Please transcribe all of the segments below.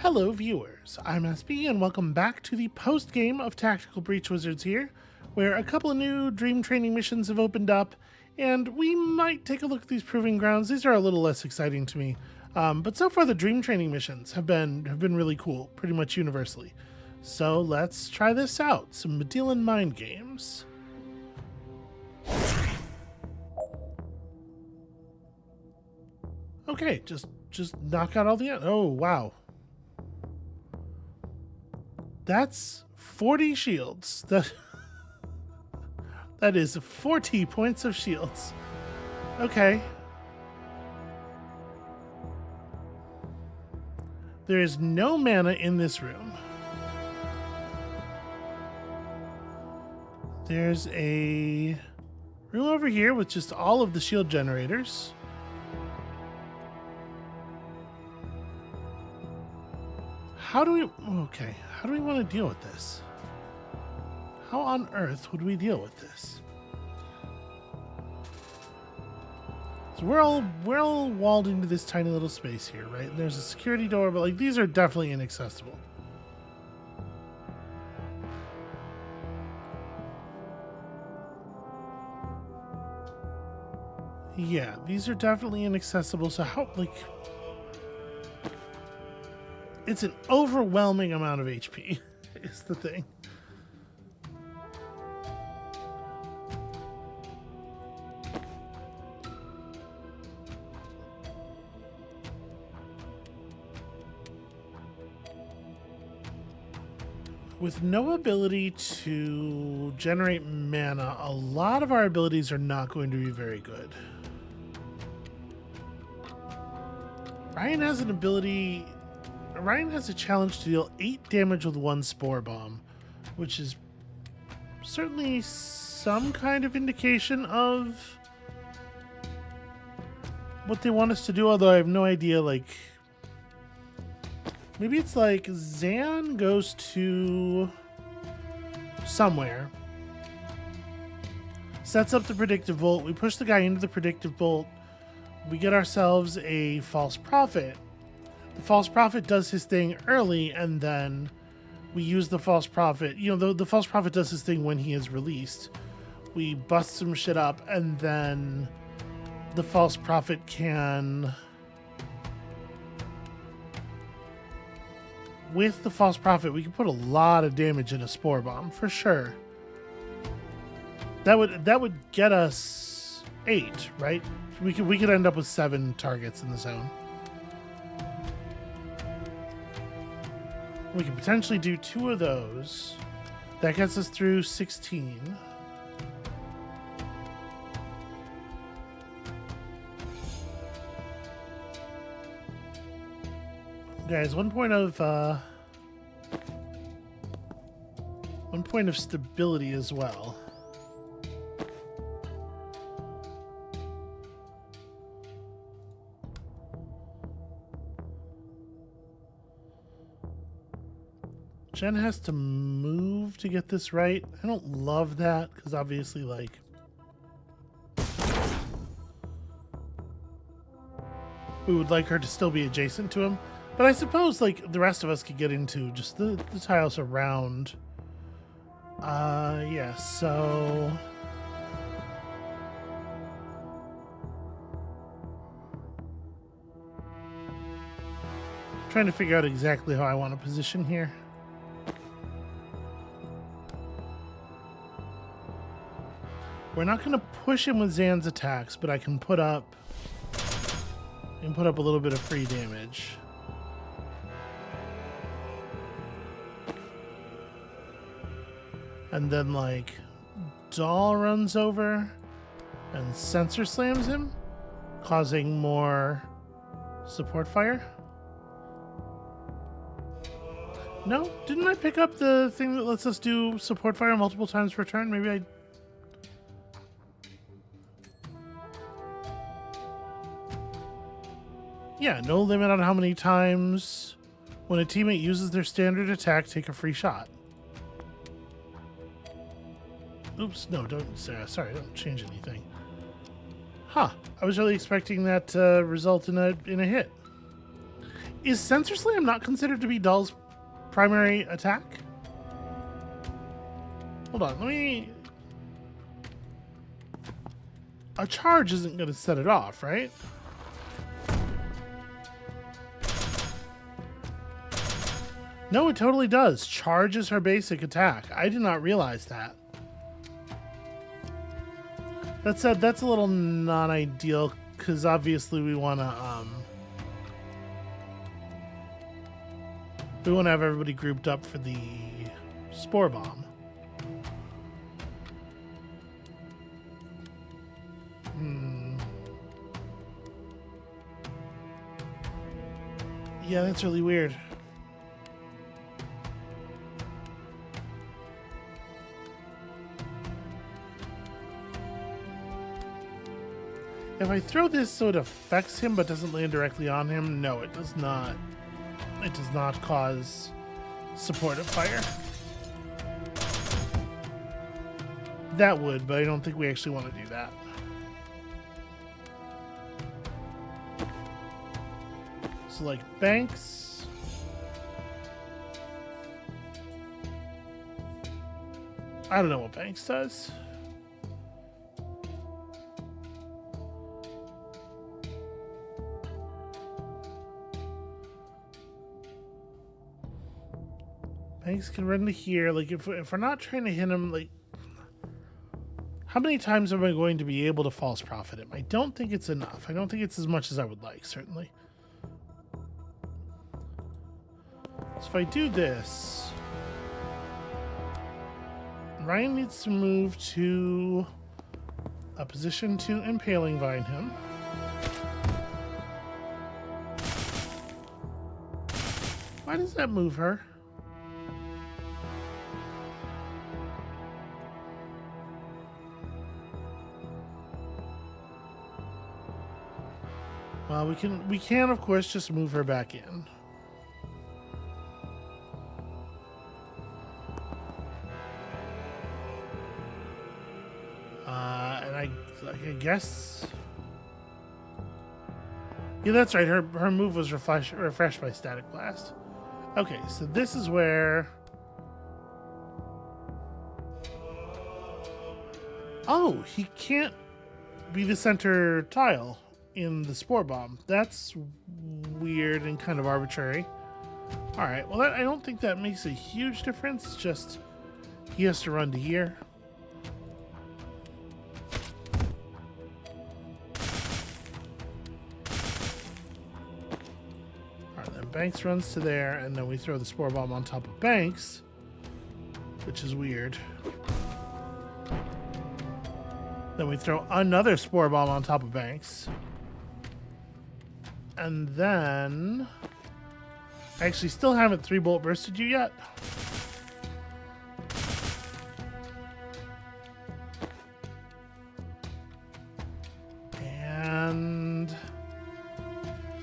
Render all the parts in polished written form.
Hello viewers, I'm SB and welcome back to the post-game of Tactical Breach Wizards here, where a couple of new Dream Training missions have opened up, and we might take a look at these Proving Grounds. These are a little less exciting to me, but so far the Dream Training missions have been really cool, pretty much universally. So let's try this out, some Medan mind games. Okay, just knock out all the... Oh, wow. That's 40 shields. That is 40 points of shields. Okay. There is no mana in this room. There's a room over here with just all of the shield generators. How do we want to deal with this? How on earth would we deal with this? So we're all walled into this tiny little space here, right? And there's a security door, but like these are definitely inaccessible. Yeah, these are definitely inaccessible. So how, like... It's an overwhelming amount of HP, is the thing. With no ability to generate mana, a lot of our abilities are not going to be very good. Ryan has an ability... Ryan has a challenge to deal 8 damage with 1 spore bomb, which is certainly some kind of indication of what they want us to do, although I have no idea, like... Maybe it's like Zan goes to somewhere, sets up the predictive bolt, we push the guy into the predictive bolt, we get ourselves a false prophet. The false prophet does his thing early, and then we use the false prophet. You know, the false prophet does his thing when he is released. We bust some shit up, and then the false prophet can... With the false prophet, we can put a lot of damage in a spore bomb, for sure. That would get us 8, right? We could end up with 7 targets in the zone. We could potentially do 2 of those. That gets us through 16. Guys, one point of stability as well. Jen has to move to get this right. I don't love that, because obviously, like... we would like her to still be adjacent to him. But I suppose, like, the rest of us could get into just the tiles around. Yeah, so... Trying to figure out exactly how I want to position here. We're not going to push him with Zan's attacks, but I can put up a little bit of free damage. And then, like, Doll runs over and sensor slams him, causing more support fire. No? Didn't I pick up the thing that lets us do support fire multiple times per turn? Maybe I... Yeah, no limit on how many times when a teammate uses their standard attack, take a free shot. Oops, no, don't say, sorry, don't change anything. Huh, I was really expecting that to result in a hit. Is Sensor Slam not considered to be Dull's primary attack? Hold on, let me... A charge isn't going to set it off, right? No, it totally does. Charge is her basic attack. I did not realize that. That said, that's a little non-ideal, because obviously we want to have everybody grouped up for the Spore Bomb. Yeah, that's really weird. If I throw this so it affects him but doesn't land directly on him, no, it does not. It does not cause supportive fire. That would, but I don't think we actually want to do that. So like Banks. I don't know what Banks does. Banks can run to here. Like, if we're not trying to hit him, like, how many times am I going to be able to false prophet him? I don't think it's enough. I don't think it's as much as I would like, certainly. So if I do this, Ryan needs to move to a position to Impaling Vine him. Why does that move her? Well, we can of course just move her back in. And I guess. Yeah, that's right. Her move was refreshed by Static Blast. Okay, so this is where. Oh, he can't be the center tile in the Spore Bomb. That's weird and kind of arbitrary. Alright, well I don't think that makes a huge difference, just he has to run to here. Alright, then Banks runs to there, and then we throw the Spore Bomb on top of Banks, which is weird. Then we throw another Spore Bomb on top of Banks. And then I actually still haven't 3-bolt bursted you yet. And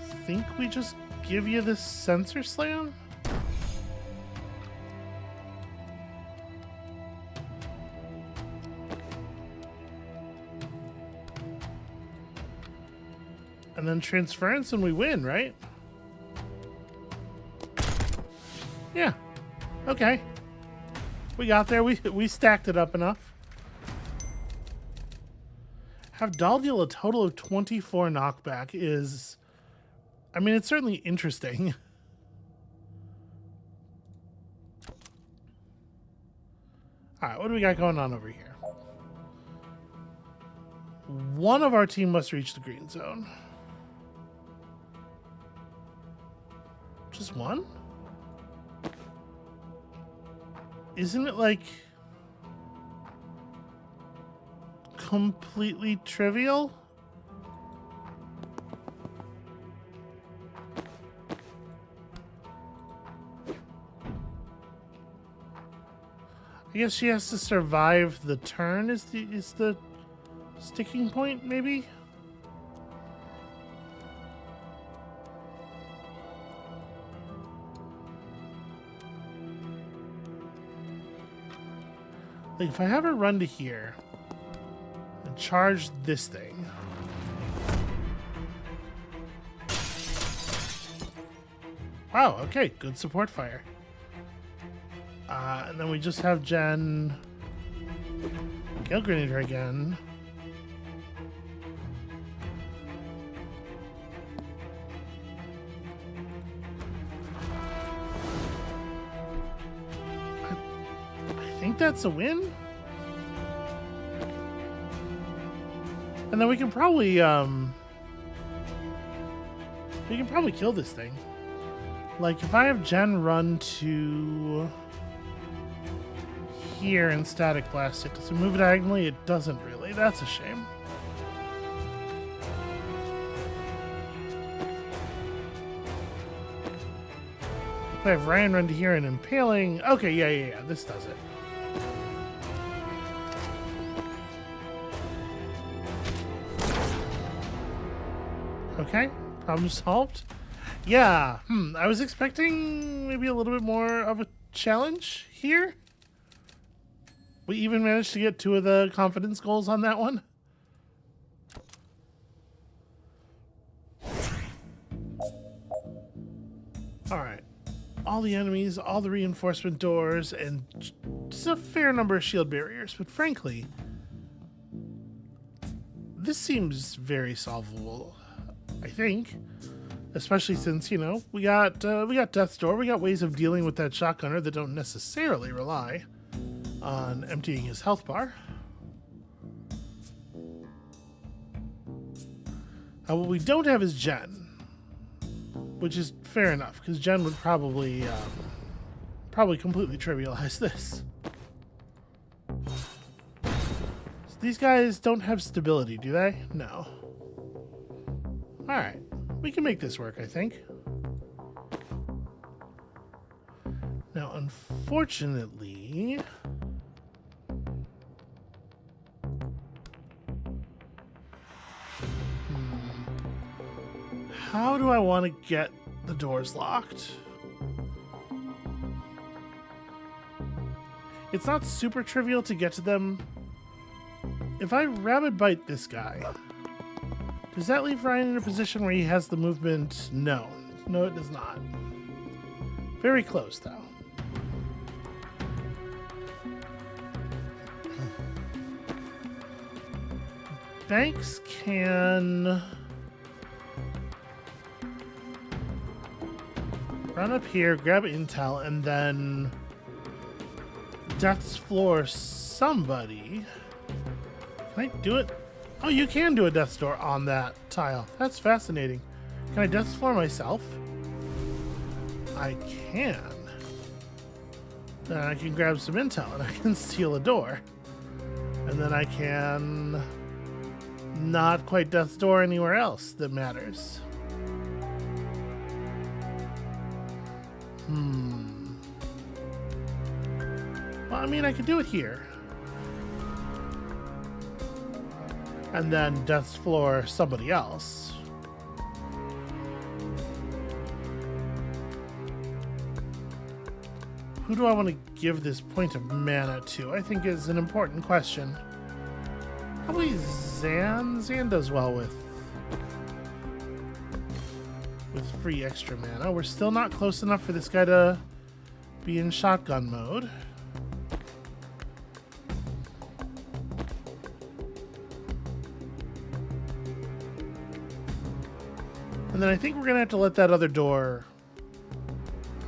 I think we just give you this Sensor Slam. And then transference and we win, right? Yeah. Okay. We got there. We stacked it up enough. Have Doll deal a total of 24 knockback is... I mean, it's certainly interesting. Alright, what do we got going on over here? One of our team must reach the green zone. Just one? Isn't it like completely trivial? I guess she has to survive the turn is the sticking point, maybe? Like, if I have her run to here and charge this thing. Wow, okay, good support fire. And then we just have Jen kill grenade her again. I think that's a win. And then we can probably kill this thing. Like if I have Jen run to here and static blast it, does it move diagonally? It doesn't really. That's a shame. If I have Ryan run to here and impaling, okay, yeah, this does it. Okay, problem solved. Yeah, I was expecting maybe a little bit more of a challenge here. We even managed to get 2 of the confidence goals on that one. Alright. All the enemies, all the reinforcement doors, and just a fair number of shield barriers. But frankly, this seems very solvable, I think. Especially since, you know, we got Death's Door, we got ways of dealing with that shotgunner that don't necessarily rely on emptying his health bar. What we don't have is Jen, which is fair enough, because Jen would probably completely trivialize this. So these guys don't have stability, do they? No. Alright. We can make this work, I think. Now, unfortunately, how do I want to get the doors locked? It's not super trivial to get to them. If I rabbit bite this guy, does that leave Ryan in a position where he has the movement? No. No, it does not. Very close, though. Banks can run up here, grab intel, and then Death's Floor somebody. Can I do it? Oh, you can do a Death's Door on that tile. That's fascinating. Can I Death's Floor myself? I can. Then I can grab some intel and I can steal a door. And then I can not quite Death's Door anywhere else that matters. Well, I mean, I could do it here. And then Death's Floor somebody else. Who do I want to give this point of mana to? I think is an important question. Probably Zan. Zan does well with free extra mana. We're still not close enough for this guy to be in shotgun mode. And then I think we're going to have to let that other door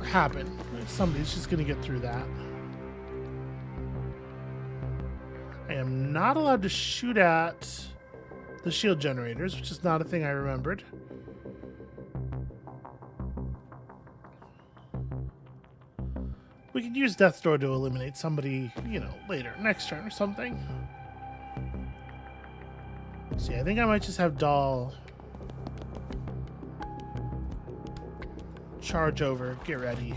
happen. Somebody's just going to get through that. I am not allowed to shoot at the shield generators, which is not a thing I remembered. We could use Death's Door to eliminate somebody, you know, later, next turn or something. See, I think I might just have Doll charge over, get ready.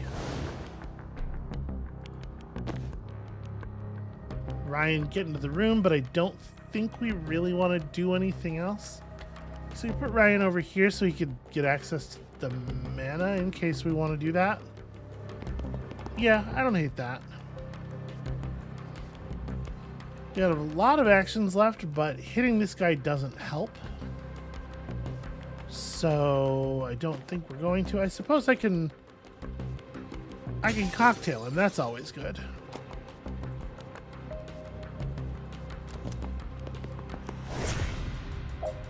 Ryan, get into the room, but I don't think we really want to do anything else. So we put Ryan over here so he could get access to the mana in case we want to do that. Yeah, I don't hate that. We have a lot of actions left, but hitting this guy doesn't help. So I don't think we're going to. I suppose I can I can cocktail him. That's always good.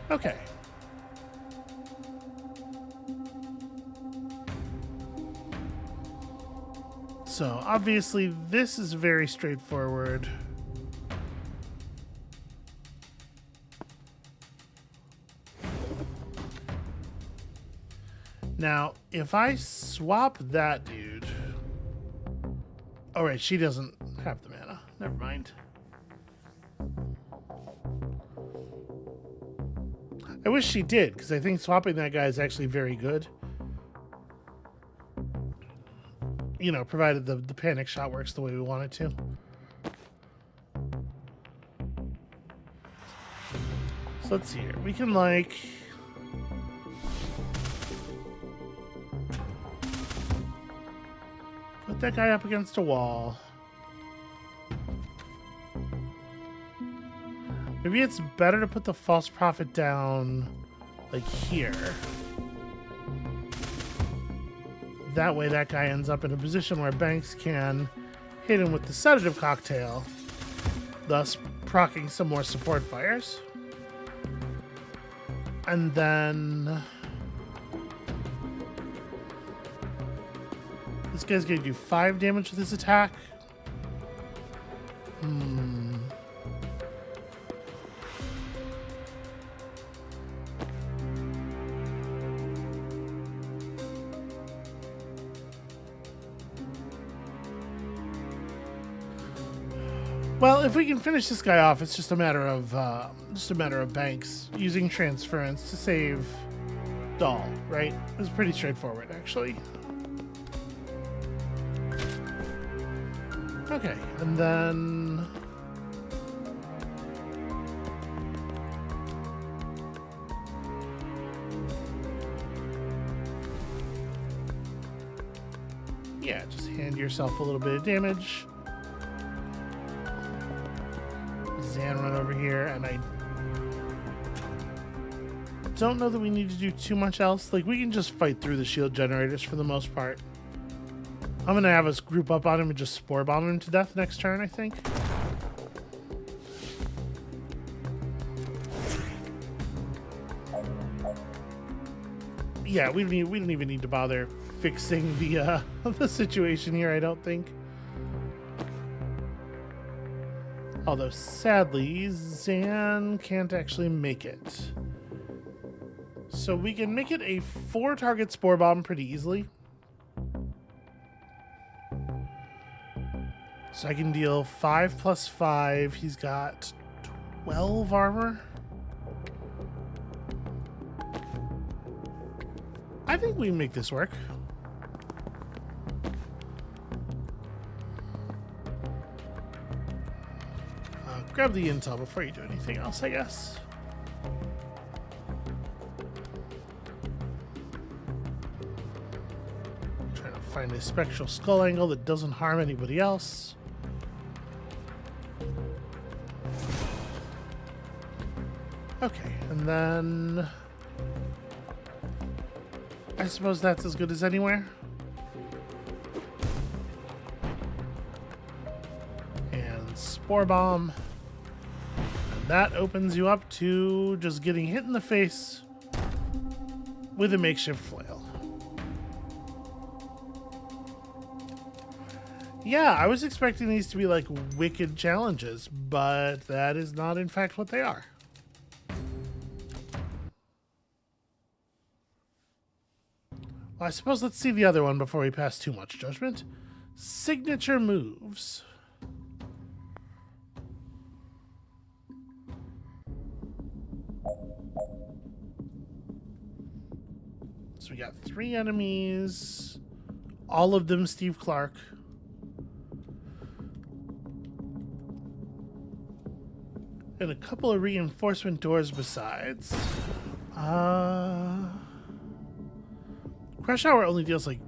Okay. So, obviously, this is very straightforward. Now, if I swap that dude... Oh, right, she doesn't have the mana. Never mind. I wish she did, because I think swapping that guy is actually very good. You know, provided the panic shot works the way we want it to. So let's see here. We can, like... put that guy up against a wall. Maybe it's better to put the false prophet down, like, here. That way that guy ends up in a position where Banks can hit him with the sedative cocktail, thus proccing some more support fires. And then... this guy's going to do 5 damage with his attack. Well, if we can finish this guy off, it's just a matter of Banks using transference to save Doll, right? It's pretty straightforward, actually. Okay, and then... yeah, just hand yourself a little bit of damage. Zan run over here, and I don't know that we need to do too much else. Like, we can just fight through the shield generators for the most part. I'm gonna have us group up on him and just spore bomb him to death next turn, I think. Yeah, we don't even need to bother fixing the the situation here, I don't think. Although, sadly, Zan can't actually make it. So we can make it a 4-target Spore Bomb pretty easily. So I can deal 5 plus 5. He's got 12 armor. I think we can make this work. Grab the intel before you do anything else, I guess. Trying to find a spectral skull angle that doesn't harm anybody else. Okay, and then... I suppose that's as good as anywhere. And Spore Bomb. That opens you up to just getting hit in the face with a makeshift flail. Yeah, I was expecting these to be like wicked challenges, but that is not in fact what they are. Well, I suppose let's see the other one before we pass too much judgment. Signature moves. So we got 3 enemies, all of them Steve Clark. And a couple of reinforcement doors besides. Crush Hour only deals like...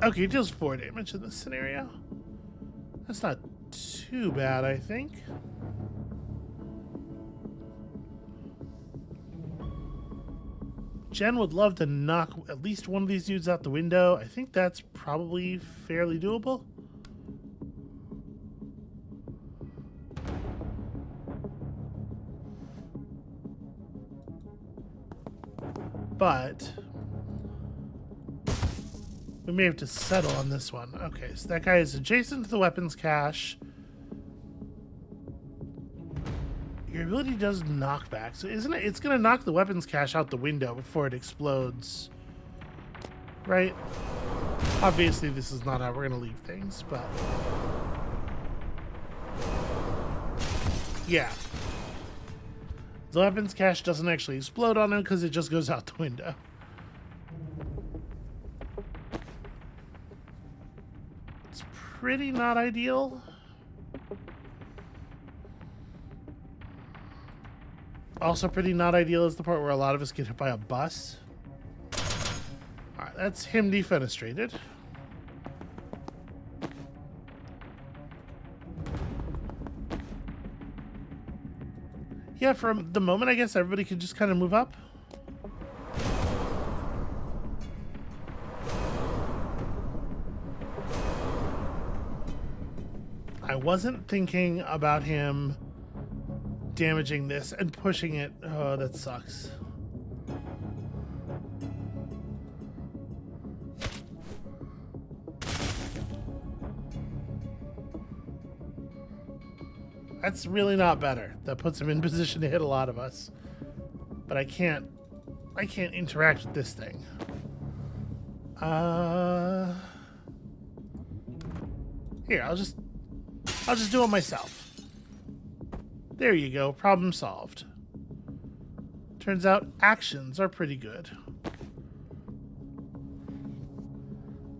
okay, it deals 4 damage in this scenario. That's not too bad, I think. Jen would love to knock at least one of these dudes out the window. I think that's probably fairly doable. But we may have to settle on this one. Okay, so that guy is adjacent to the weapons cache. Your ability does knockback, so isn't it? It's going to knock the weapons cache out the window before it explodes, right? Obviously, this is not how we're going to leave things, but yeah. The weapons cache doesn't actually explode on him because it just goes out the window. It's pretty not ideal. Also pretty not ideal is the part where a lot of us get hit by a bus. Alright, that's him defenestrated. Yeah, for the moment, I guess everybody could just kind of move up. I wasn't thinking about him damaging this and pushing it. Oh, that sucks. That's really not better. That puts him in position to hit a lot of us. But I can't interact with this thing. Here, I'll just do it myself. There you go, problem solved. Turns out actions are pretty good.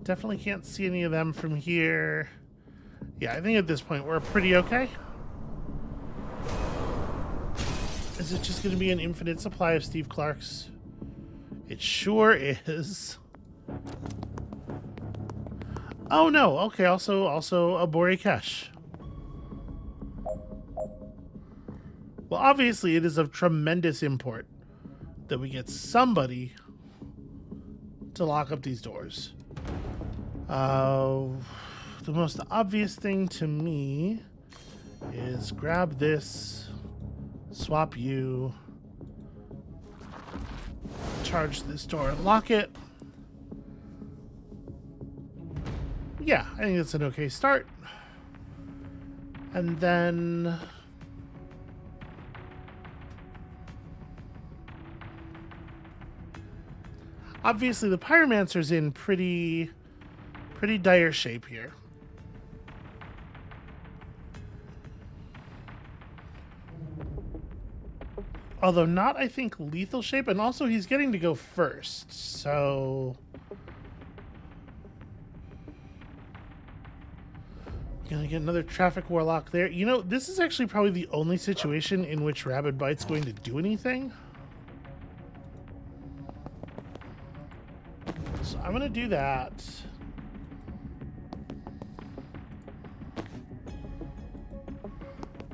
Definitely can't see any of them from here. Yeah, I think at this point we're pretty okay. Is it just going to be an infinite supply of Steve Clarks? It sure is. Oh no, okay, also a Bori Kesh. Well, obviously it is of tremendous import that we get somebody to lock up these doors. The most obvious thing to me is grab this, swap you, charge this door and lock it. Yeah, I think that's an okay start. And then obviously the Pyromancer's in pretty dire shape here. Although not, I think, lethal shape, and also he's getting to go first, so gonna get another Traffic Warlock there. You know, this is actually probably the only situation in which Rabid Bite's going to do anything. So I'm gonna do that.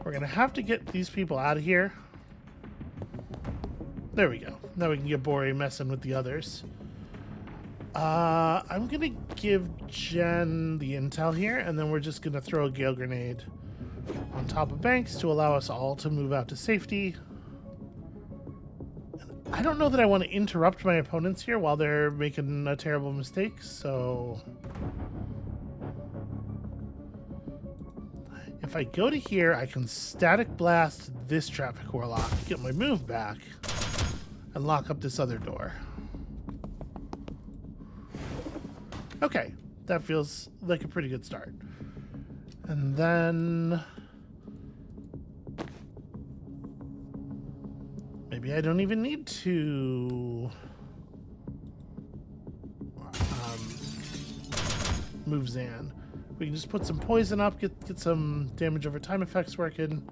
We're gonna have to get these people out of here. There we go. Now we can get Bori messing with the others. I'm gonna give Jen the intel here, and then we're just gonna throw a Gale Grenade on top of Banks to allow us all to move out to safety. I don't know that I want to interrupt my opponents here while they're making a terrible mistake, so if I go to here, I can Static Blast this Traffic Warlock, get my move back, and lock up this other door. Okay, that feels like a pretty good start. And then maybe I don't even need to move Zan. We can just put some poison up, get some damage over time effects working.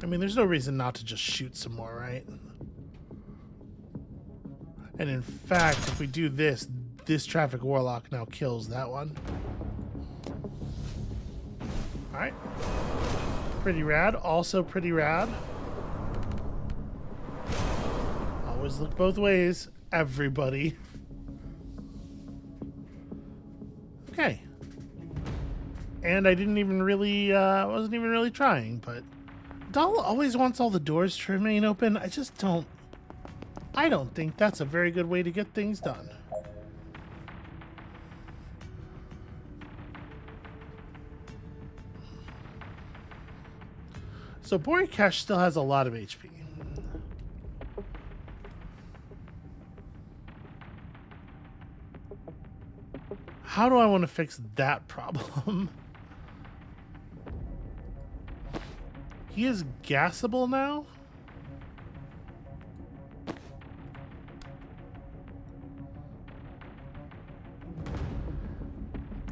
I mean, there's no reason not to just shoot some more, right? And in fact, if we do this, this Traffic Warlock now kills that one. Alright. Pretty rad. Also pretty rad. Always look both ways, everybody. Okay. And I didn't even really, wasn't even really trying, but Doll always wants all the doors to remain open. I don't think that's a very good way to get things done. So Borikash still has a lot of HP. How do I want to fix that problem? He is gassable now?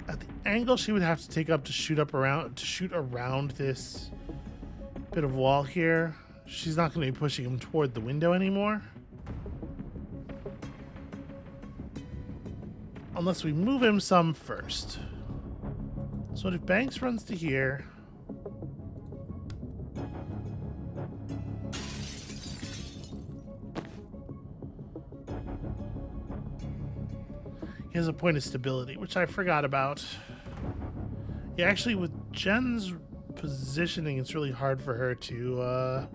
At the angle she would have to take up to shoot around this bit of wall here, she's not going to be pushing him toward the window anymore. Unless we move him some first. So if Banks runs to here, he has a point of stability, which I forgot about. Yeah, actually, with Jen's positioning, it's really hard for her to,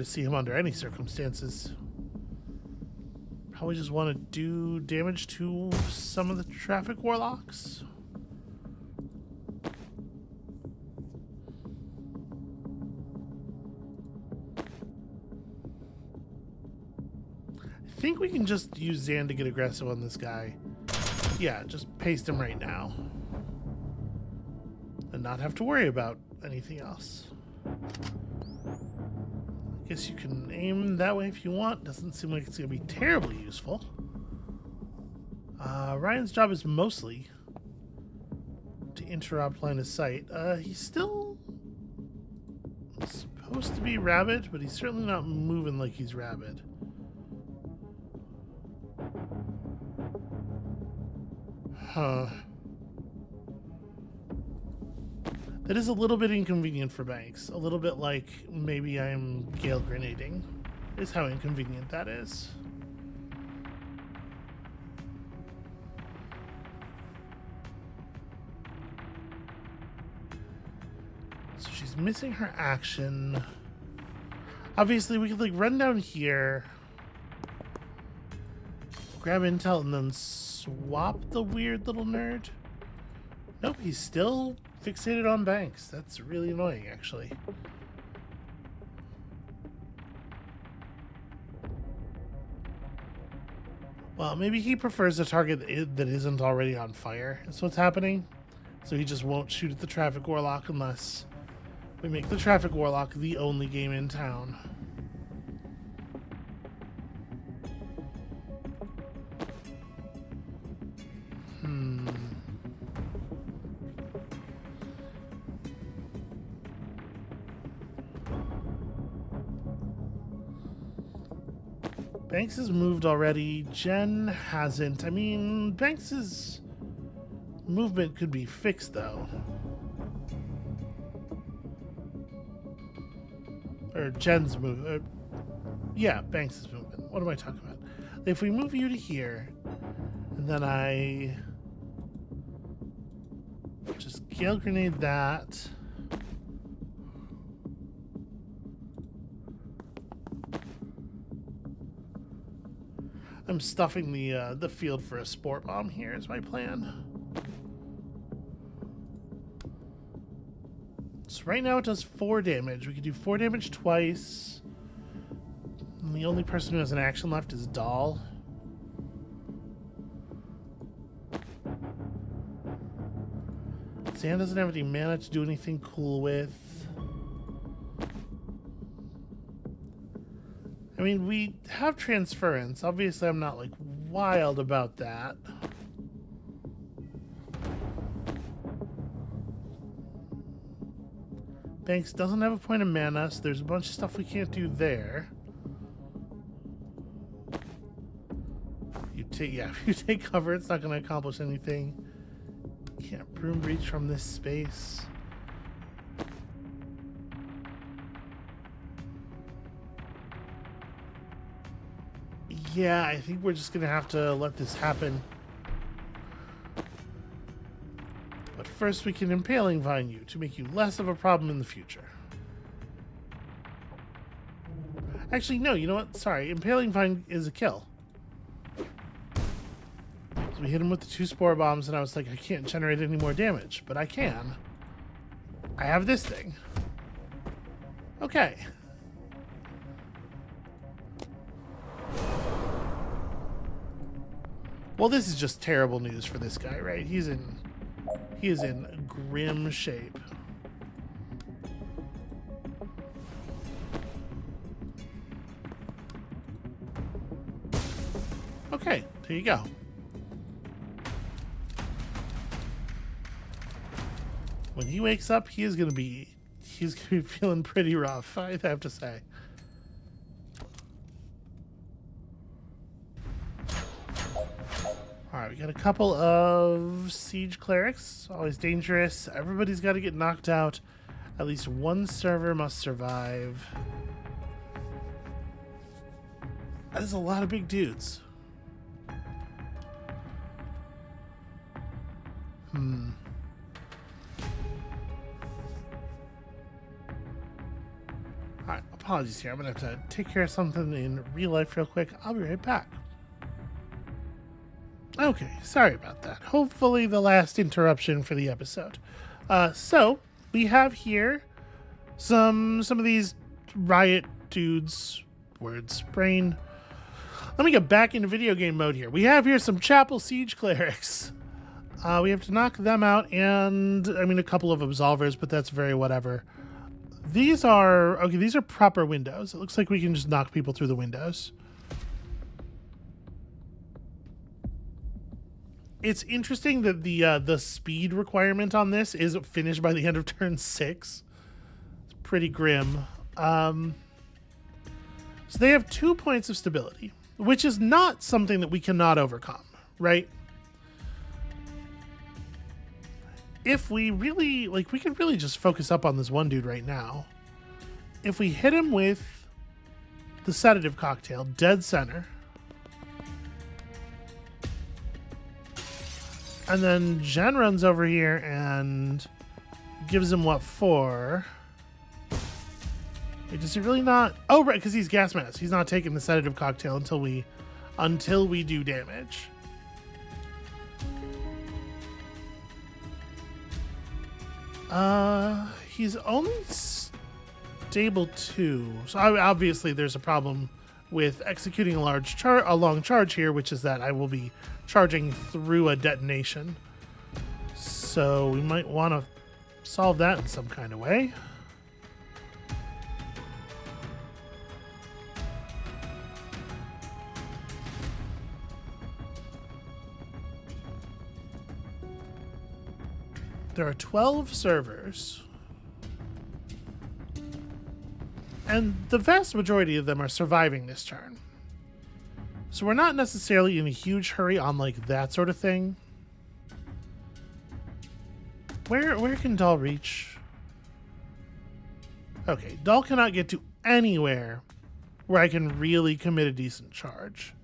see him under any circumstances. Probably just want to do damage to some of the Traffic Warlocks. I think we can just use Zan to get aggressive on this guy. Yeah, just paste him right now. And not have to worry about anything else. Guess you can aim that way if you want. Doesn't seem like it's going to be terribly useful. Ryan's job is mostly to interrupt line of sight. He's still supposed to be rabid, but he's certainly not moving like he's rabid. Huh. That is a little bit inconvenient for Banks. A little bit like maybe I'm Gale grenading, is how inconvenient that is. So she's missing her action. Obviously, we could like run down here, grab intel, and then swap the weird little nerd. Nope, he's still fixated on Banks. That's really annoying, actually. Well, maybe he prefers a target that isn't already on fire. That's what's happening. So he just won't shoot at the Traffic Warlock unless we make the Traffic Warlock the only game in town. Banks has moved already. Jen hasn't. I mean, Banks's movement could be fixed, though. Or Jen's movement. Yeah, Banks's movement. What am I talking about? If we move you to here, and then I just Gale Grenade that. I'm stuffing the field for a sport bomb here is my plan. So right now it does 4 damage. We could do 4 damage twice. And the only person who has an action left is Doll. Zan doesn't have any mana to do anything cool with. I mean, we have transference. Obviously, I'm not, like, wild about that. Banks doesn't have a point of mana, so there's a bunch of stuff we can't do there. If you take cover, it's not going to accomplish anything. broom breach from this space. Yeah, I think we're just gonna have to let this happen. But first we can impaling vine you to make you less of a problem in the future. Actually, no, you know what? Sorry, impaling vine is a kill. So we hit him with the 2 spore bombs and I was like, I can't generate any more damage, but I can. I have this thing. Okay. Well, this is just terrible news for this guy, right? He is in grim shape. Okay, there you go. When he wakes up, he's gonna be feeling pretty rough, I have to say. Alright, we got a couple of siege clerics. Always dangerous. Everybody's got to get knocked out. At least one server must survive. That is a lot of big dudes. Alright, apologies here. I'm going to have to take care of something in real life real quick. I'll be right back. Okay, sorry about that. Hopefully the last interruption for the episode. So, we have here some of these riot dudes. Words. Brain. Let me get back into video game mode here. We have here some chapel siege clerics. We have to knock them out and, I mean, a couple of absolvers, but that's very whatever. These are proper windows. It looks like we can just knock people through the windows. It's interesting that the speed requirement on this is finished by the end of turn 6. It's pretty grim. So they have 2 points of stability, which is not something that we cannot overcome, right? If we really, like, we could really just focus up on this one dude right now. If we hit him with the sedative cocktail, dead center, and then Jen runs over here and gives him what for? Wait, does he really not? Oh, right, because he's gas mask. He's not taking the sedative cocktail until we do damage. He's only stable 2. So obviously there's a problem with executing a long charge here, which is that I will be charging through a detonation. So we might want to solve that in some kind of way. There are 12 servers, and the vast majority of them are surviving this turn. So we're not necessarily in a huge hurry on like that sort of thing. Where can Dahl reach? Okay, Dahl cannot get to anywhere where I can really commit a decent charge.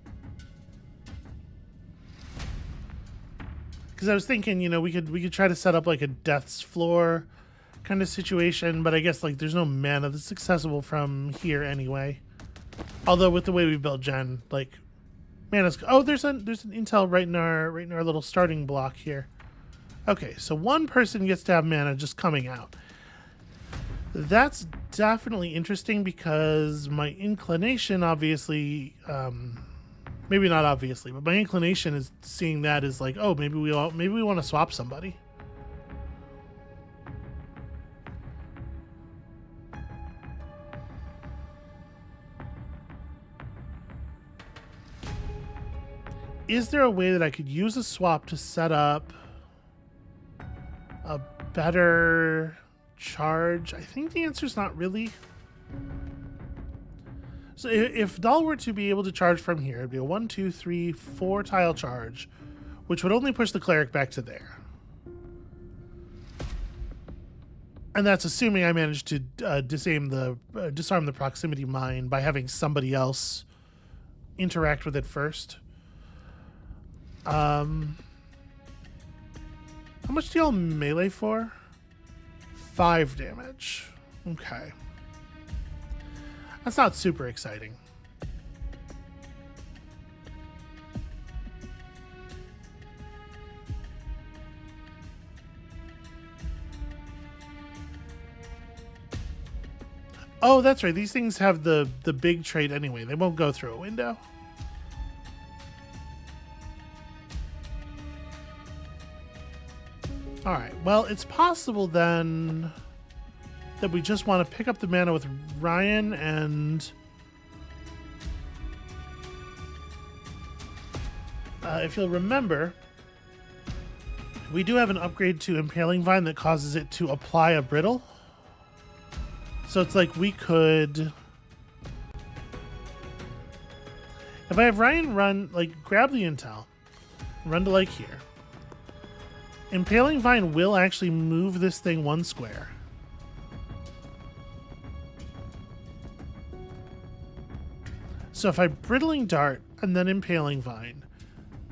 Because I was thinking, you know, we could try to set up like a death's floor kind of situation, but I guess like there's no mana that's accessible from here anyway. Although with the way we built Jen, like mana's there's an intel right in our little starting block here. Okay, so one person gets to have mana just coming out. That's definitely interesting because my inclination, obviously, maybe not obviously, but my inclination is seeing that as like, oh, maybe we want to swap somebody. Is there a way that I could use a swap to set up a better charge? I think the answer is not really. So if Dahl were to be able to charge from here, it'd be a 1, 2, 3, 4 tile charge, which would only push the cleric back to there. And that's assuming I managed to disarm the proximity mine by having somebody else interact with it first. How much do y'all melee for? 5 damage. Okay. That's not super exciting. Oh, that's right. These things have the big trait anyway. They won't go through a window. All right. Well, it's possible then that we just want to pick up the mana with Ryan and if you'll remember, we do have an upgrade to Impaling Vine that causes it to apply a brittle. So it's like we could, if I have Ryan run, like grab the intel, run to like here. Impaling Vine will actually move this thing 1 square. So if I Brittling Dart and then Impaling Vine,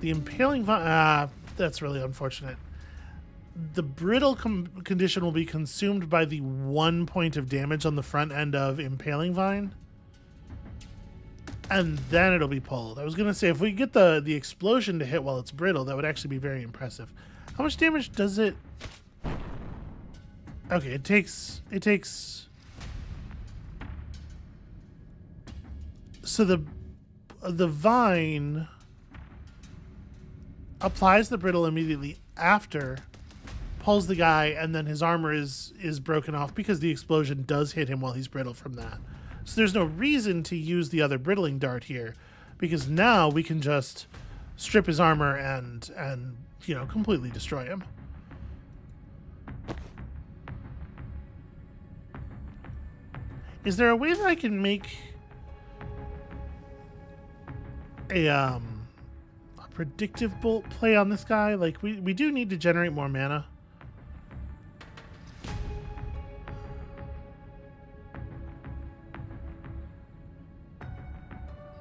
the Impaling Vine, that's really unfortunate. The brittle condition will be consumed by the 1 point of damage on the front end of Impaling Vine. And then it'll be pulled. I was going to say, if we get the explosion to hit while it's brittle, that would actually be very impressive. How much damage does it... Okay, it takes... So the vine applies the brittle immediately after, pulls the guy, and then his armor is broken off because the explosion does hit him while he's brittle from that. So there's no reason to use the other brittling dart here, because now we can just strip his armor and you know, completely destroy him. Is there a way that I can make a predictive bolt play on this guy? Like, we do need to generate more mana.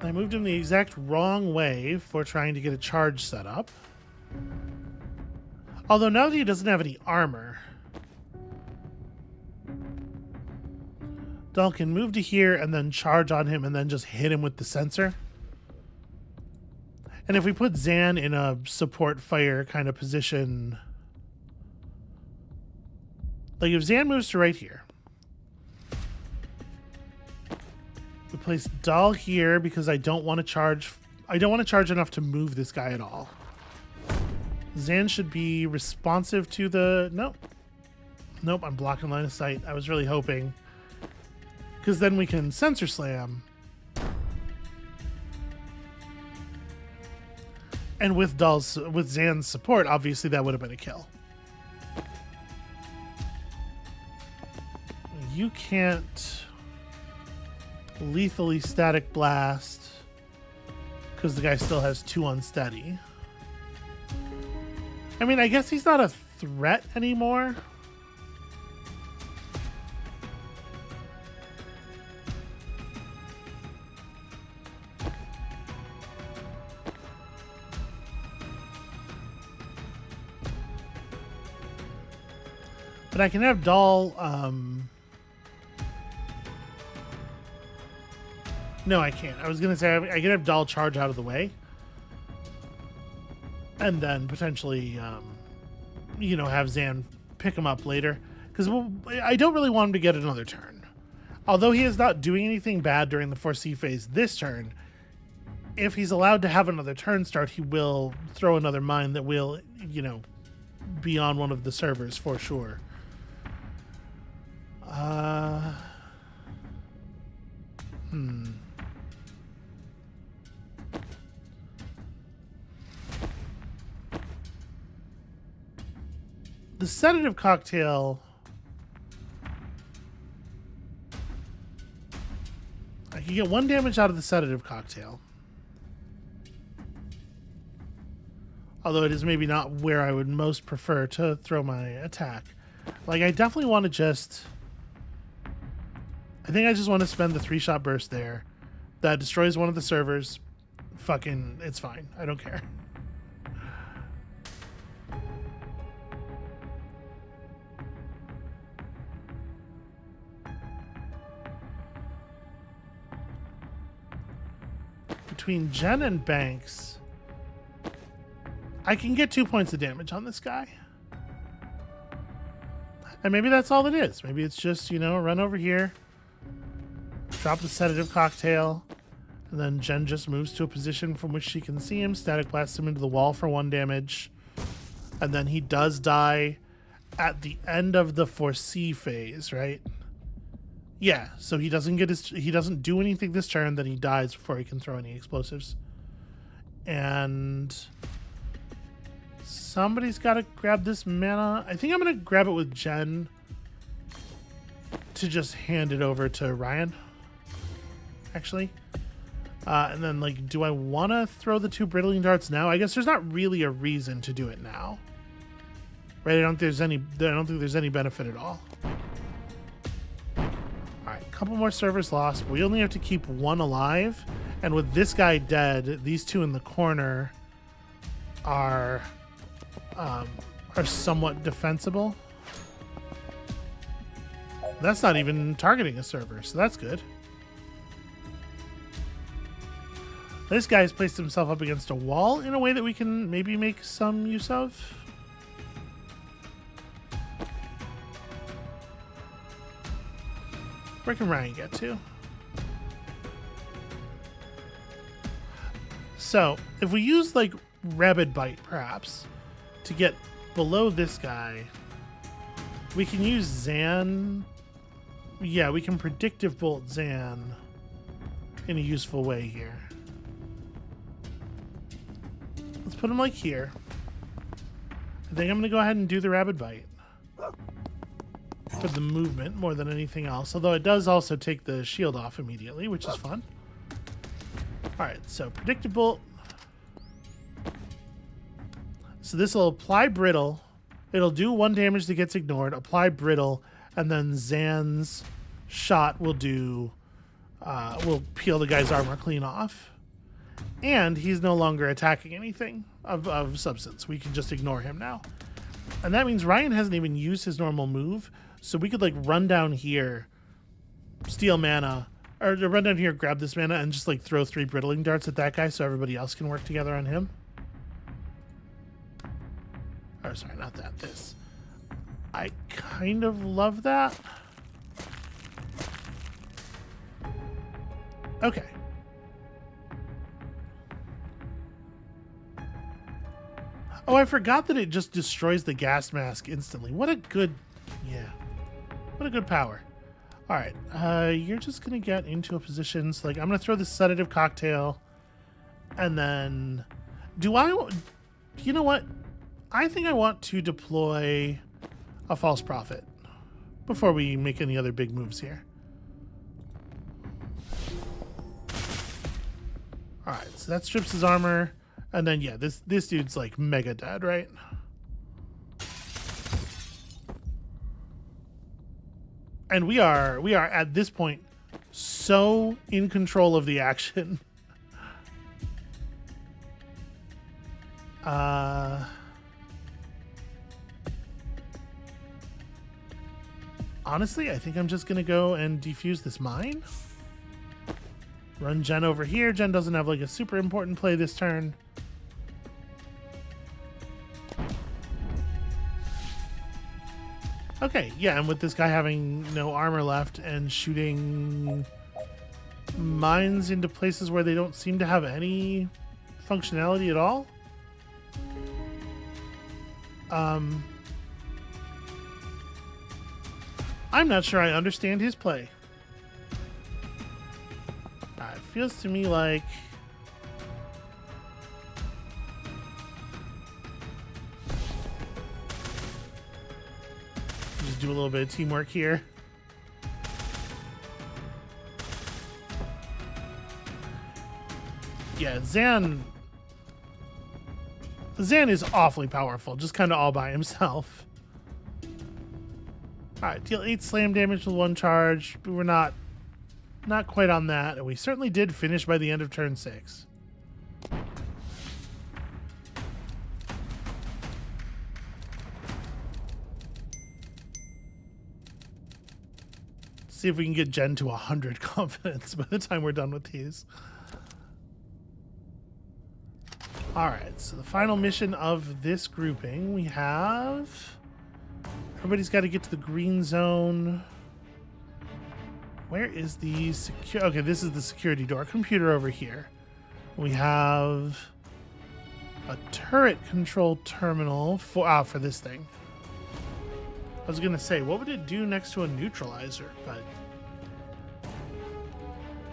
I moved him the exact wrong way for trying to get a charge set up. Although now that he doesn't have any armor, Dahl can move to here and then charge on him and then just hit him with the sensor. And if we put Zan in a support fire kind of position, like if Zan moves to right here, we place Dahl here because I don't want to charge. I don't want to charge enough to move this guy at all. Zan should be responsive to the... Nope, I'm blocking line of sight. I was really hoping. Because then we can sensor slam. And with Zan's support, obviously that would have been a kill. You can't lethally static blast because the guy still has 2 unsteady. I mean, I guess he's not a threat anymore. But I can have Dahl, no, I can't. I was going to say I can have Dahl charge out of the way. And then potentially, you know, have Zan pick him up later. Because I don't really want him to get another turn. Although he is not doing anything bad during the foresee phase this turn, if he's allowed to have another turn start, he will throw another mine that will, you know, be on one of the servers for sure. The sedative cocktail, I can get 1 damage out of the sedative cocktail. Although it is maybe not where I would most prefer to throw my attack. Like, I definitely want to just... I think I just want to spend the 3-shot burst there. That destroys one of the servers. Fucking, it's fine. I don't care. Between Jen and Banks, I can get 2 points of damage on this guy. And maybe that's all it is. Maybe it's just, you know, run over here, drop the sedative cocktail, and then Jen just moves to a position from which she can see him, static blast him into the wall for 1 damage, and then he does die at the end of the foresee phase, right? Yeah, so he doesn't do anything this turn, then he dies before he can throw any explosives. And somebody's got to grab this mana. I think I'm going to grab it with Jen to just hand it over to Ryan, actually. And then, like, do I want to throw the 2 brittling darts now? I guess there's not really a reason to do it now. Right? I don't think there's any benefit at all. Couple more servers lost. We only have to keep 1 alive, and with this guy dead, these 2 in the corner are somewhat defensible. That's not even targeting a server, so that's good. This guy's placed himself up against a wall in a way that we can maybe make some use of. Where can Ryan get to? So, if we use, like, Rabid Bite, perhaps, to get below this guy, we can use Zan. Yeah, we can Predictive Bolt Zan in a useful way here. Let's put him, like, here. I think I'm going to go ahead and do the Rabid Bite. For the movement more than anything else, although it does also take the shield off immediately, which is fun. Alright, so Predictable. So this will apply Brittle. It'll do 1 damage that gets ignored, apply Brittle, and then Zan's shot will do will peel the guy's armor clean off. And he's no longer attacking anything of substance. We can just ignore him now. And that means Ryan hasn't even used his normal move. So we could, like, run down here, steal mana, or run down here, grab this mana, and just, like, throw 3 brittling darts at that guy so everybody else can work together on him. Or, sorry, not that. This. I kind of love that. Okay. Oh, I forgot that it just destroys the gas mask instantly. What a good... Yeah. What a good power. All right. You're just going to get into a position. So, like, I'm going to throw the sedative cocktail. And then... You know what? I think I want to deploy a false prophet before we make any other big moves here. All right. So that strips his armor. And then, yeah, this dude's, like, mega dead, right? And we are at this point so in control of the action. Honestly, I think I'm just gonna go and defuse this mine. Run Jen over here. Jen doesn't have, like, a super important play this turn. Okay, yeah, and with this guy having no armor left and shooting mines into places where they don't seem to have any functionality at all. I'm not sure I understand his play. It feels to me like... Just do a little bit of teamwork here. Yeah, Zan is awfully powerful, just kind of all by himself. Alright, deal 8 slam damage with 1 charge. But we're not quite on that. And we certainly did finish by the end of turn 6. See if we can get Jen to 100 confidence by the time we're done with these. Alright, so the final mission of this grouping, we have... Everybody's got to get to the green zone. Where is the secure... Okay, this is the security door. Computer over here. We have a turret control terminal for this thing. I was going to say, what would it do next to a neutralizer? But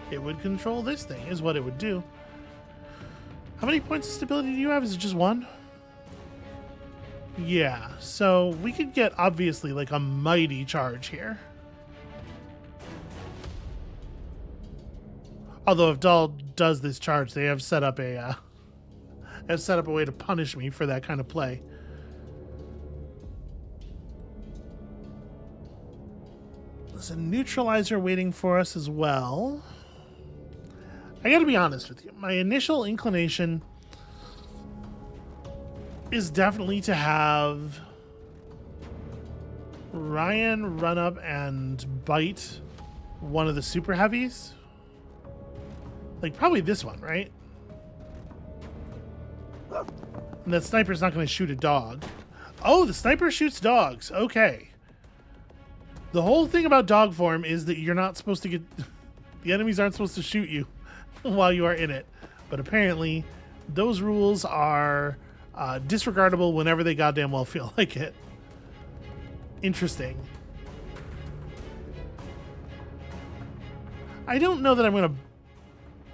it would control this thing, is what it would do. How many points of stability do you have? Is it just 1? Yeah, so we could get, obviously, like a mighty charge here. Although if Dahl does this charge, they have set up a way to punish me for that kind of play. There's a neutralizer waiting for us as well. I gotta be honest with you. My initial inclination is definitely to have Ryan run up and bite one of the super heavies. Like, probably this one, right? And that sniper's not going to shoot a dog. Oh, the sniper shoots dogs. Okay. The whole thing about dog form is that you're not supposed to get... The enemies aren't supposed to shoot you while you are in it. But apparently, those rules are disregardable whenever they goddamn well feel like it. Interesting. I don't know that I'm going to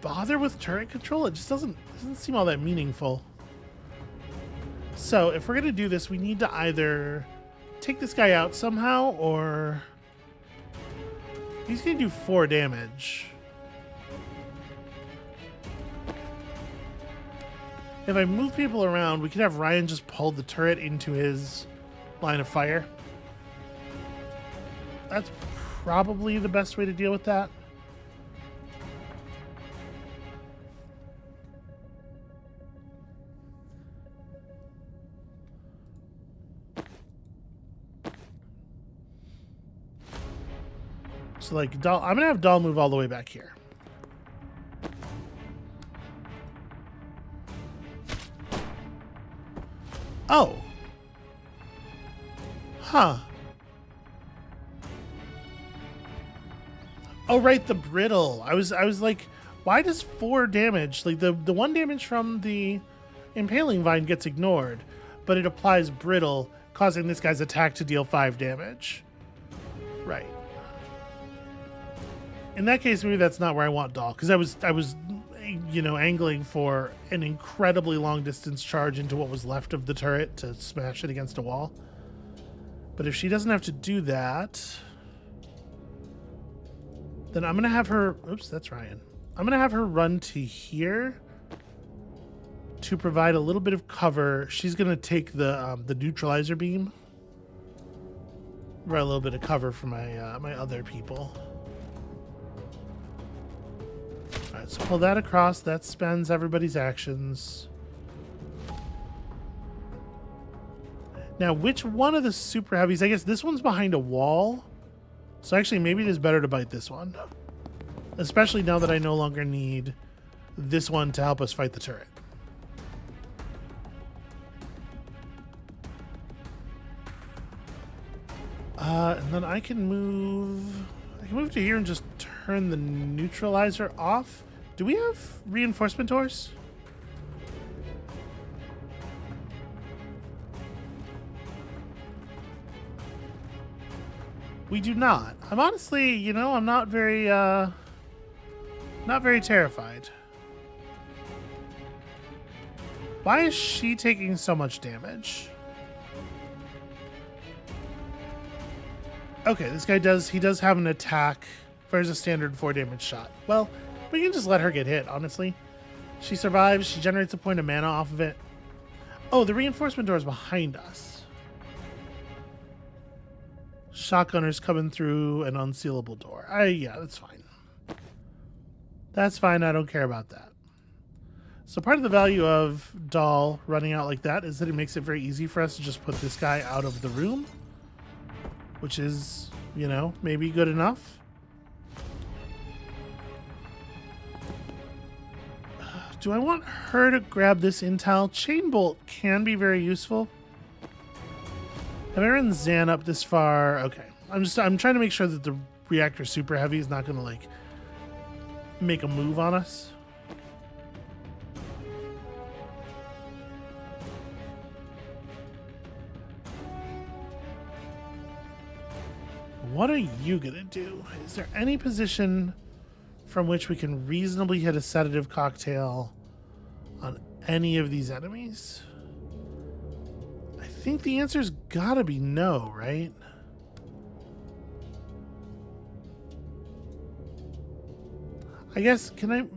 bother with turret control. It just doesn't seem all that meaningful. So if we're going to do this, we need to either take this guy out somehow, or he's going to do 4 damage. If I move people around, we could have Ryan just pull the turret into his line of fire. That's probably the best way to deal with that. So, like, Dahl, I'm going to have Dahl move all the way back here. Oh. Huh. Oh, right, the brittle. I was like, why does 4 damage? Like, the 1 damage from the impaling vine gets ignored, but it applies brittle, causing this guy's attack to deal 5 damage. Right. In that case, maybe that's not where I want Dahl, because I was, you know, angling for an incredibly long distance charge into what was left of the turret to smash it against a wall. But if she doesn't have to do that, then I'm gonna have her. Oops, that's Ryan. I'm gonna have her run to here to provide a little bit of cover. She's gonna take the neutralizer beam, provide a little bit of cover for my my other people. Alright, so pull that across. That spends everybody's actions. Now, which one of the super heavies? I guess this one's behind a wall. So actually, maybe it is better to bite this one. Especially now that I no longer need this one to help us fight the turret. And then I can move to here and just turn the neutralizer off. Do we have reinforcement doors? We do not. I'm honestly, you know, I'm not very terrified. Why is she taking so much damage? Okay, this guy does have an attack. There's a standard 4 damage shot. Well, we can just let her get hit, honestly. She survives, she generates a point of mana off of it. Oh, the reinforcement door is behind us. Shotgunners coming through an unsealable door. Yeah, that's fine. That's fine. I don't care about that. So part of the value of Doll running out like that is that it makes it very easy for us to just put this guy out of the room, which is, you know, maybe good enough. Do I want her to grab this intel? Chain bolt can be very useful. Have I run Zan up this far? Okay. I'm trying to make sure that the reactor super heavy is not going to like make a move on us. What are you going to do? Is there any position from which we can reasonably hit a sedative cocktail on any of these enemies? I think the answer's gotta be no, right? I guess, I can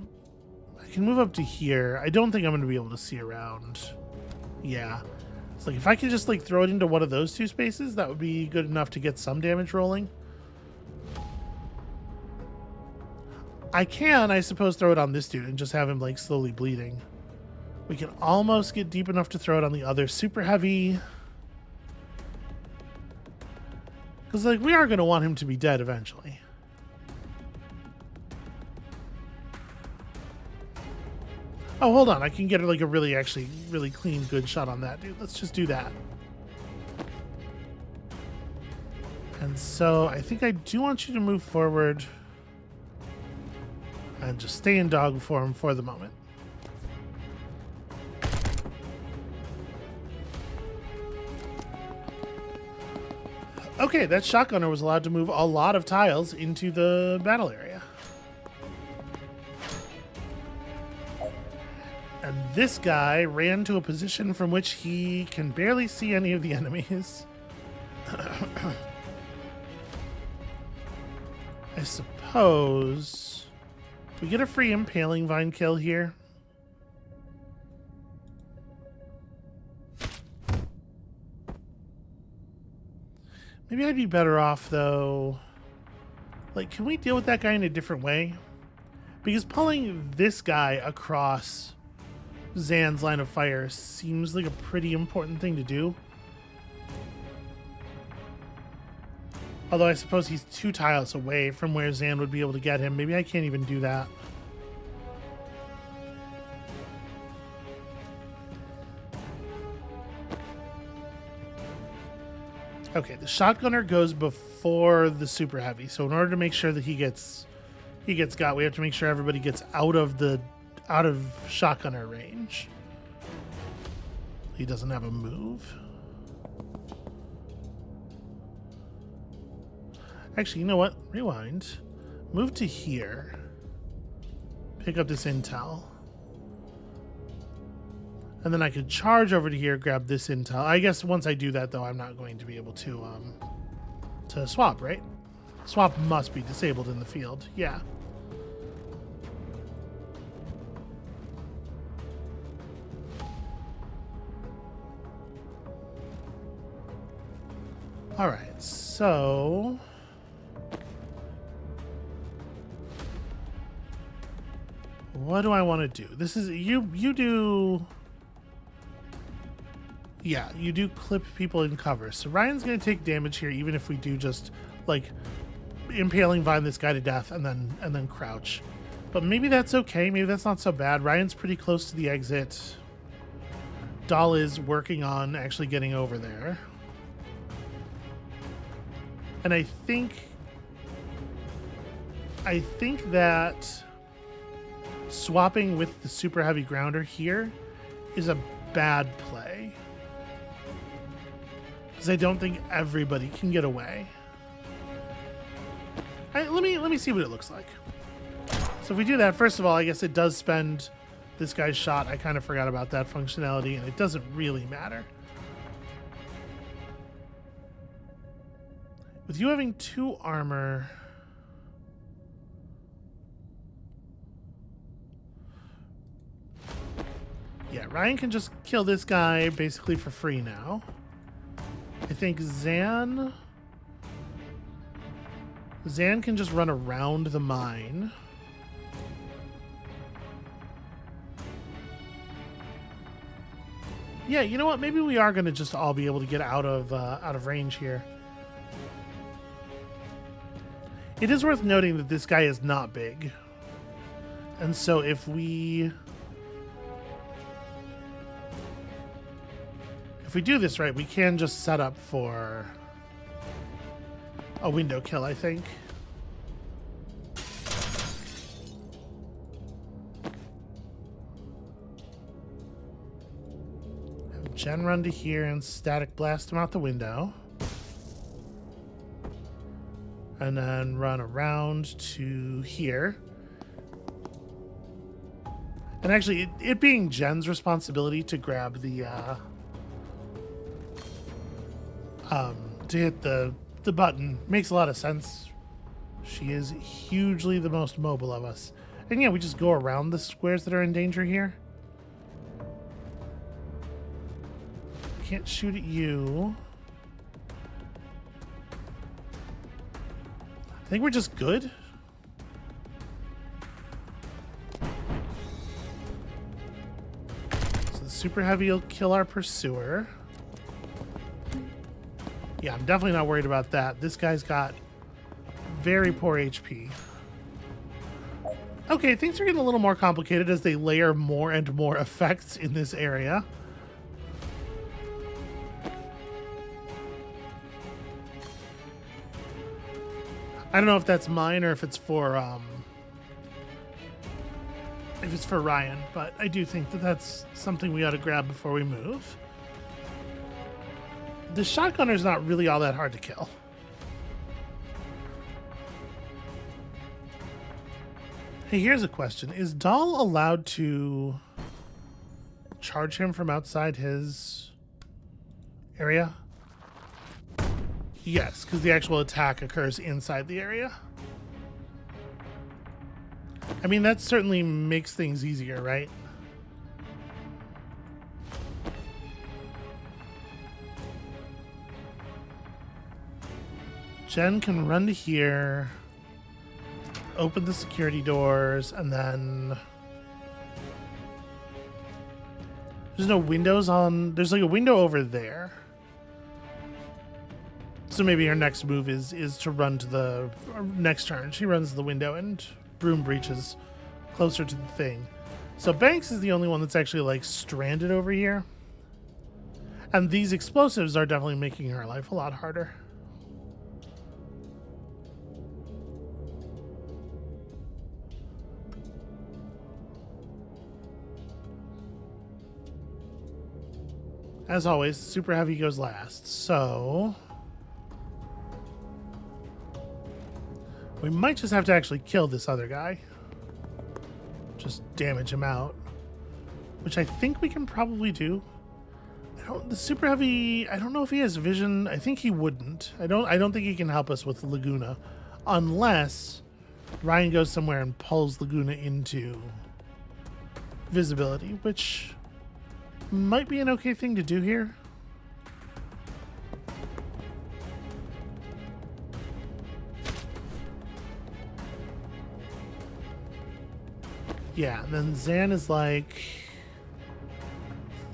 move up to here. I don't think I'm gonna be able to see around. Yeah. It's like if I could just like throw it into one of those two spaces, that would be good enough to get some damage rolling. I can, I suppose, throw it on this dude and just have him like slowly bleeding. We can almost get deep enough to throw it on the other super heavy. Because like we are going to want him to be dead eventually. Oh, hold on. I can get like a really clean, good shot on that dude. Let's just do that. And so I think I do want you to move forward and just stay in dog form for the moment. Okay, that shotgunner was allowed to move a lot of tiles into the battle area. And this guy ran to a position from which he can barely see any of the enemies. I suppose we get a free impaling vine kill here. Maybe I'd be better off though. Like, can we deal with that guy in a different way? Because pulling this guy across Zan's line of fire seems like a pretty important thing to do. Although I suppose he's 2 tiles away from where Zan would be able to get him. Maybe I can't even do that. Okay, the shotgunner goes before the super heavy. So in order to make sure that he gets got, we have to make sure everybody gets out of shotgunner range. He doesn't have a move. Actually, you know what? Rewind. Move to here. Pick up this intel. And then I could charge over to here, grab this intel. I guess once I do that, though, I'm not going to be able to swap, right? Swap must be disabled in the field. Yeah. All right, so what do I want to do? This is you do. Yeah, you do clip people in cover. So Ryan's going to take damage here, even if we do just like impaling vine this guy to death and then crouch. But maybe that's okay. Maybe that's not so bad. Ryan's pretty close to the exit. Doll is working on actually getting over there. And I think that swapping with the super heavy grounder here is a bad play. Because I don't think everybody can get away. Let me see what it looks like. So if we do that, first of all, I guess it does spend this guy's shot. I kind of forgot about that functionality, and it doesn't really matter. With you having 2 armor, yeah, Ryan can just kill this guy basically for free now. I think Zan Zan can just run around the mine. Yeah, you know what? Maybe we are going to just all be able to get out of range here. It is worth noting that this guy is not big. And so if we do this right, we can just set up for a window kill, I think. Have Jen run to here and static blast him out the window. And then run around to here. And actually, it being Jen's responsibility to grab the to hit the button makes a lot of sense. She is hugely the most mobile of us. And yeah, we just go around the squares that are in danger here. Can't shoot at you. I think we're just good. So the super heavy will kill our pursuer. Yeah, I'm definitely not worried about that. This guy's got very poor HP. Okay, things are getting a little more complicated as they layer more and more effects in this area. I don't know if that's mine or if it's for Ryan, but I do think that that's something we ought to grab before we move. The shotgunner's not really all that hard to kill. Hey, here's a question. Is Dahl allowed to charge him from outside his area? Yes, because the actual attack occurs inside the area. I mean, that certainly makes things easier, right? Jen can run to here, open the security doors, and then there's no windows on. There's like a window over there. So maybe her next move is to run to the next turn. She runs to the window and broom breaches closer to the thing. So Banks is the only one that's actually like stranded over here. And these explosives are definitely making her life a lot harder. As always, super heavy goes last. So we might just have to actually kill this other guy. Just damage him out. Which I think we can probably do. The super heavy, I don't know if he has vision. I think he wouldn't. I don't think he can help us with Laguna. Unless Ryan goes somewhere and pulls Laguna into visibility, which might be an okay thing to do here. Yeah, and then Zan is like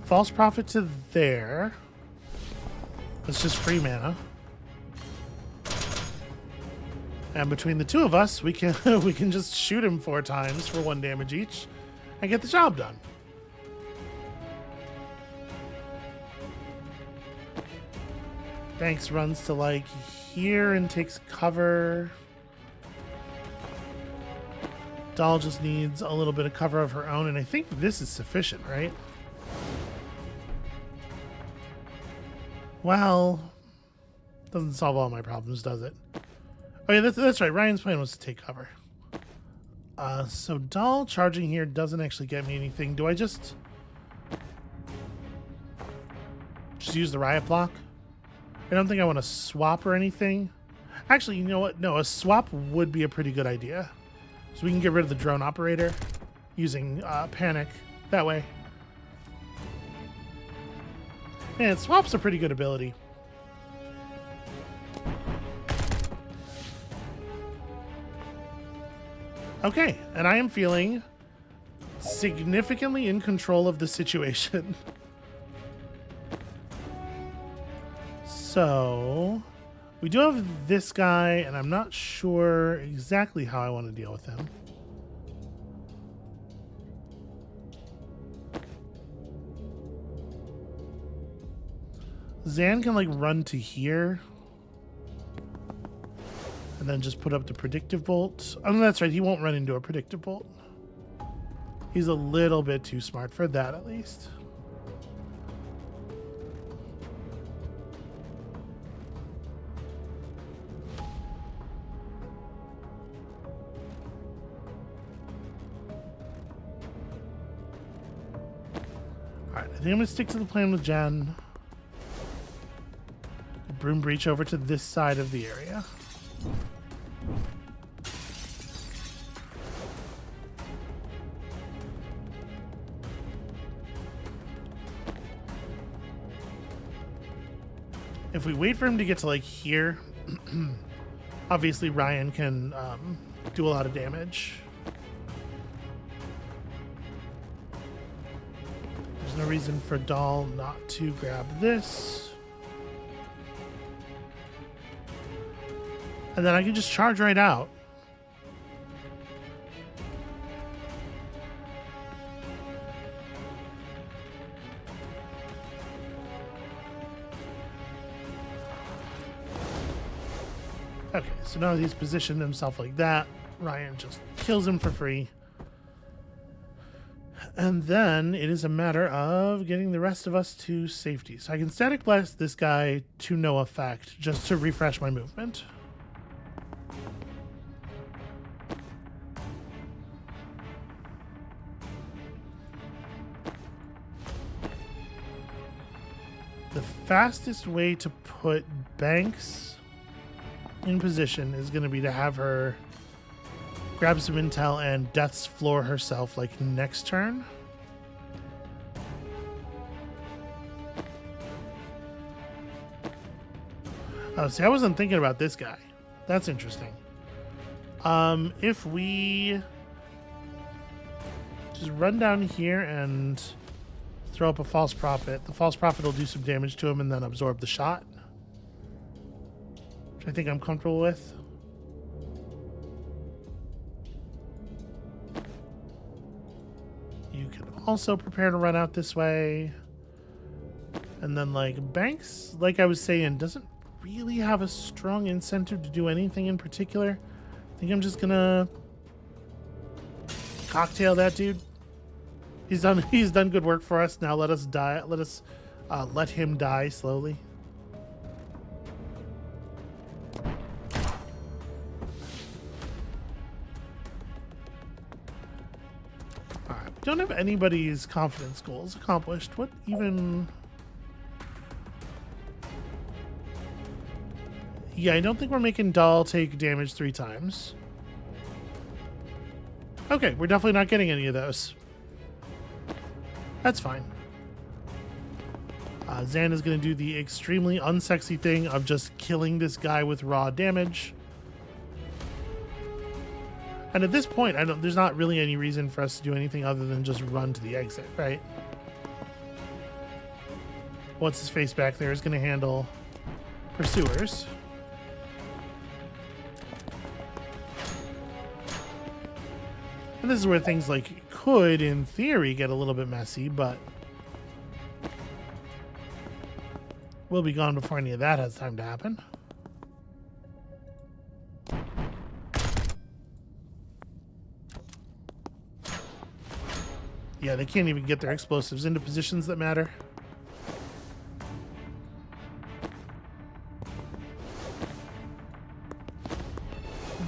false prophet to there. That's just free mana. And between the two of us, we can we can just shoot him 4 times for 1 damage each and get the job done. Banks runs to like here and takes cover. Dahl just needs a little bit of cover of her own, and I think this is sufficient, right? Well, doesn't solve all my problems, does it? Oh yeah, that's right. Ryan's plan was to take cover. So Dahl charging here doesn't actually get me anything. Do I just use the riot block? I don't think I want to swap or anything. Actually, you know what? No, a swap would be a pretty good idea. So we can get rid of the drone operator using panic that way. Man, swap's a pretty good ability. Okay, and I am feeling significantly in control of the situation. So, we do have this guy, and I'm not sure exactly how I want to deal with him. Zan can, like, run to here. And then just put up the predictive bolt. Oh, no, that's right. He won't run into a predictive bolt. He's a little bit too smart for that, at least. Alright, I think I'm going to stick to the plan with Jen. Broom breach over to this side of the area. If we wait for him to get to, like, here, obviously Ryan can do a lot of damage. There's no reason for Dahl not to grab this. And then I can just charge right out. Okay, so now he's positioned himself like that. Ryan just kills him for free. And then it is a matter of getting the rest of us to safety. So I can static blast this guy to no effect just to refresh my movement. The fastest way to put Banks in position is going to be to have her grab some intel and Death's Floor herself, like, next turn. Oh, see, I wasn't thinking about this guy. That's interesting. If we just run down here and throw up a false prophet, the false prophet will do some damage to him and then absorb the shot, which I think I'm comfortable with. You can also prepare to run out this way. And then, like, Banks, like I was saying, doesn't really have a strong incentive to do anything in particular. I think I'm just gonna cocktail that dude. He's done good work for us. Now let us die. Let him die slowly. Alright, we don't have anybody's confidence goals accomplished. What even? Yeah, I don't think we're making Dahl take damage 3 times. Okay, we're definitely not getting any of those. That's fine. Zan is going to do the extremely unsexy thing of just killing this guy with raw damage. And at this point, there's not really any reason for us to do anything other than just run to the exit, right? What's his face back there is going to handle pursuers. And this is where things, like, could, in theory, get a little bit messy, but we'll be gone before any of that has time to happen. Yeah, they can't even get their explosives into positions that matter.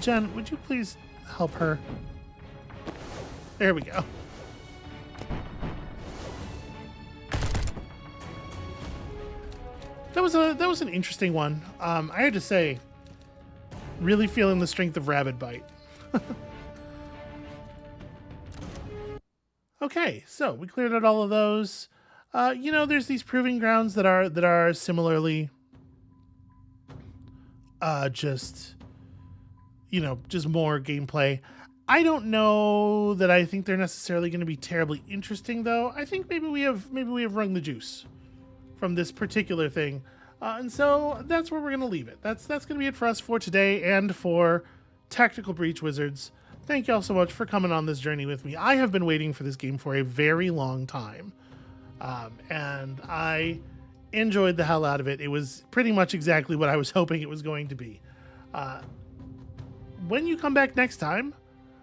Jen, would you please help her? There we go. That was an interesting one. I had to say, really feeling the strength of Rabid Bite. Okay, so we cleared out all of those. You know, there's these proving grounds that are similarly just, you know, just more gameplay. I don't know that I think they're necessarily going to be terribly interesting, though. I think maybe we have wrung the juice from this particular thing, and so that's where we're going to leave it. That's going to be it for us for today and for Tactical Breach Wizards. Thank you all so much for coming on this journey with me. I have been waiting for this game for a very long time, and I enjoyed the hell out of it. It was pretty much exactly what I was hoping it was going to be. When you come back next time,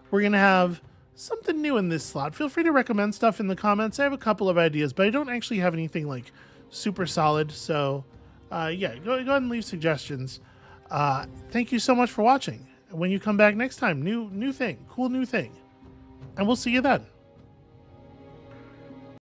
we're going to have something new in this slot. Feel free to recommend stuff in the comments. I have a couple of ideas, but I don't actually have anything like super solid. So yeah, go ahead and leave suggestions. Thank you so much for watching. When you come back next time, new thing, cool new thing. And we'll see you then.